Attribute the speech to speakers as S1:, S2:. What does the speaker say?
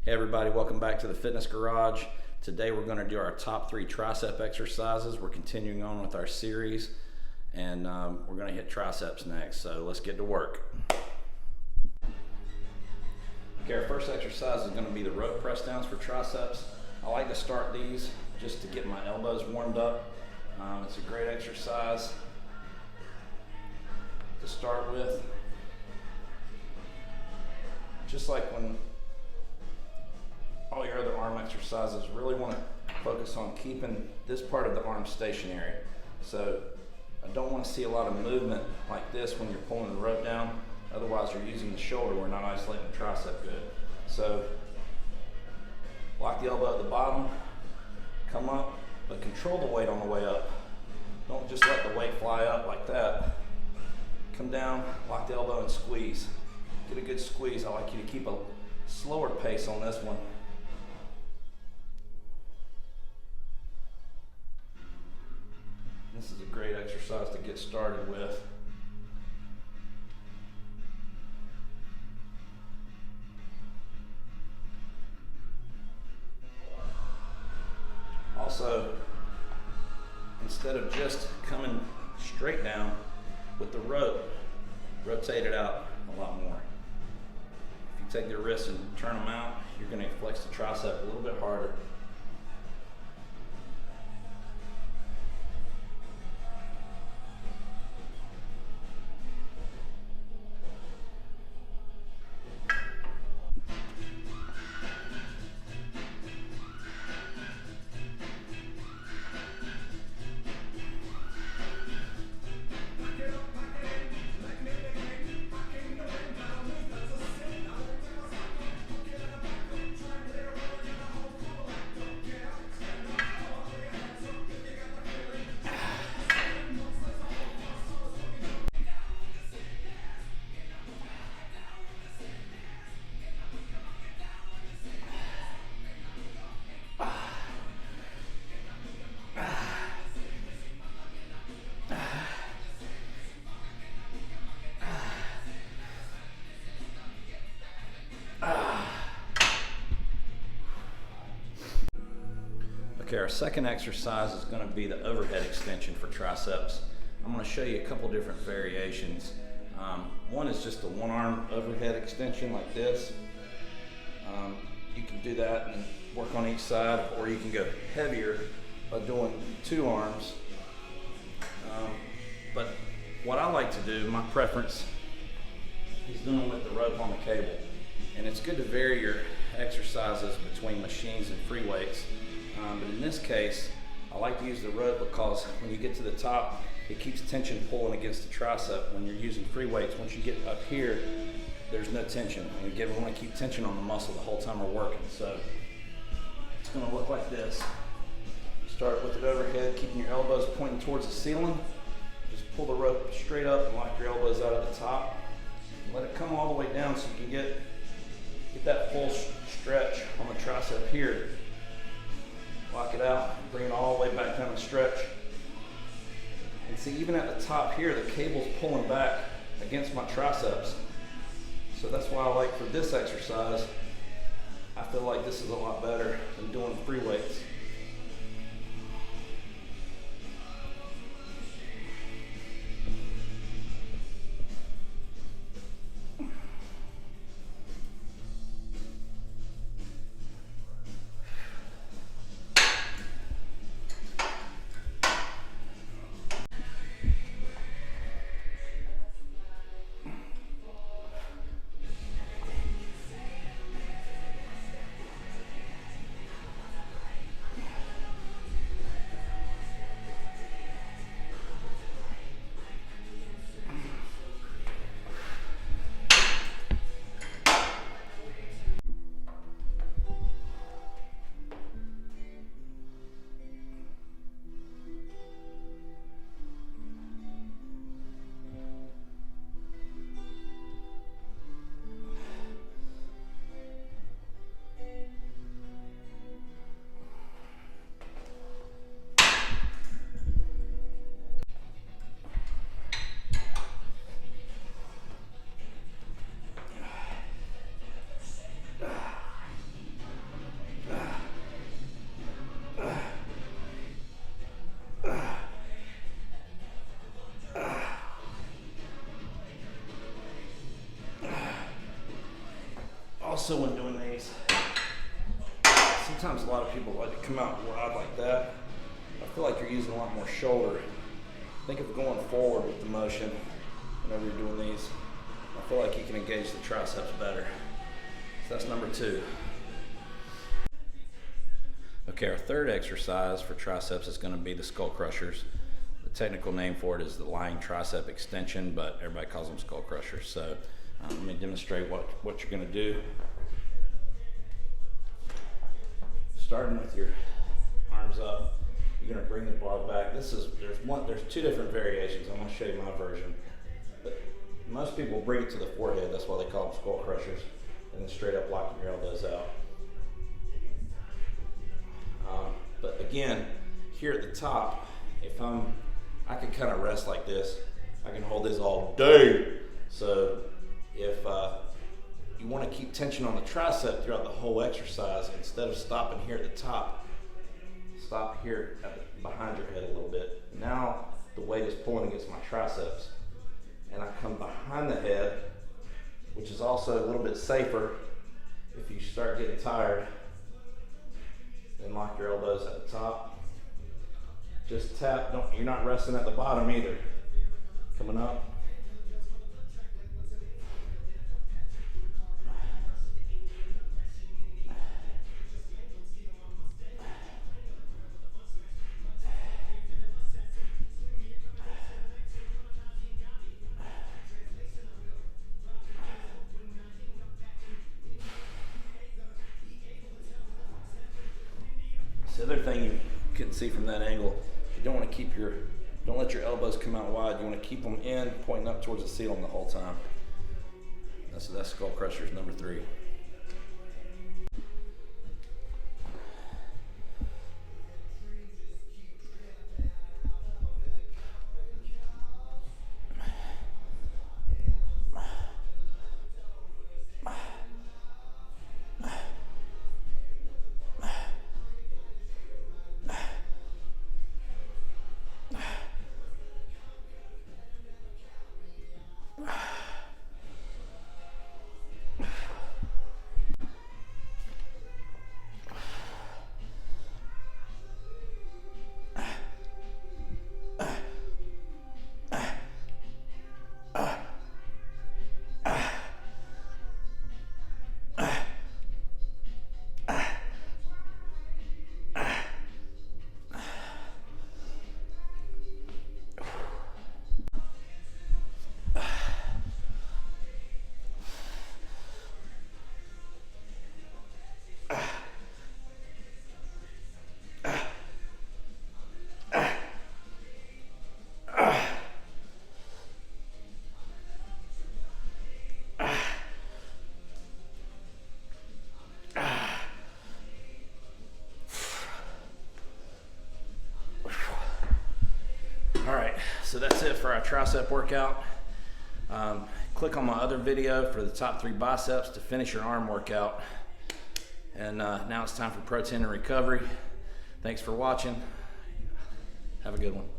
S1: Hey everybody, welcome back to the Fitness Garage. Today we're going to do our top 3 tricep exercises. We're continuing on with our series, and we're going to hit triceps next, so let's get to work. Okay, our first exercise is going to be the rope press downs for triceps. I like to start these just to get my elbows warmed up. It's a great exercise to start with. Just like when all your other arm exercises, really want to focus on keeping this part of the arm stationary. So I don't want to see a lot of movement like this when you're pulling the rope down. Otherwise you're using the shoulder, we're not isolating the tricep good. So lock the elbow at the bottom, come up, but control the weight on the way up. Don't just let the weight fly up like that. Come down, lock the elbow and squeeze. Get a good squeeze. I like you to keep a slower pace on this one. This is a great exercise to get started with. Also, instead of just coming straight down with the rope, rotate it out a lot more. If you take the wrists and turn them out, you're going to flex the tricep a little bit harder. Okay, our second exercise is going to be the overhead extension for triceps. I'm going to show you a couple different variations. One is just a one arm overhead extension like this. You can do that and work on each side, or you can go heavier by doing 2 arms. But what I like to do, my preference, is doing with the rope on the cable. And it's good to vary your exercises between machines and free weights. But in this case, I like to use the rope because when you get to the top, it keeps tension pulling against the tricep. When you're using free weights, once you get up here, there's no tension. And again, we want to keep tension on the muscle the whole time we're working. So it's going to look like this. Start with it overhead, keeping your elbows pointing towards the ceiling. Just pull the rope straight up and lock your elbows out at the top. Let it come all the way down so you can get that full stretch on the tricep here. Lock it out, bring it all the way back down and stretch. And see, even at the top here, the cable's pulling back against my triceps. So that's why I like, for this exercise, I feel like this is a lot better than doing free weights. also, when doing these, sometimes a lot of people like to come out wide like that. I feel like you're using a lot more shoulder. Think of going forward with the motion whenever you're doing these. I feel like you can engage the triceps better. So that's number 2. Okay, our third exercise for triceps is going to be the skull crushers. The technical name for it is the lying tricep extension, but everybody calls them skull crushers. So let me demonstrate what you're going to do. Starting with your arms up, you're going to bring the bar back. There's 2 different variations. I'm going to show you my version. But most people bring it to the forehead. That's why they call them skull crushers. And then straight up locking your elbows out. But again, here at the top, I can kind of rest like this. I can hold this all day. So if you want to keep tension on the tricep throughout the whole exercise, instead of stopping here at the top, stop here behind your head a little bit. Now the weight is pulling against my triceps. And I come behind the head, which is also a little bit safer if you start getting tired. Then lock your elbows at the top. Just tap, you're not resting at the bottom either. Coming up. The other thing you couldn't see from that angle, you don't want to don't let your elbows come out wide. You want to keep them in, pointing up towards the ceiling the whole time. That's skull crushers number 3. So that's it for our tricep workout. Click on my other video for the top 3 biceps to finish your arm workout. And now it's time for protein and recovery. Thanks for watching. Have a good one.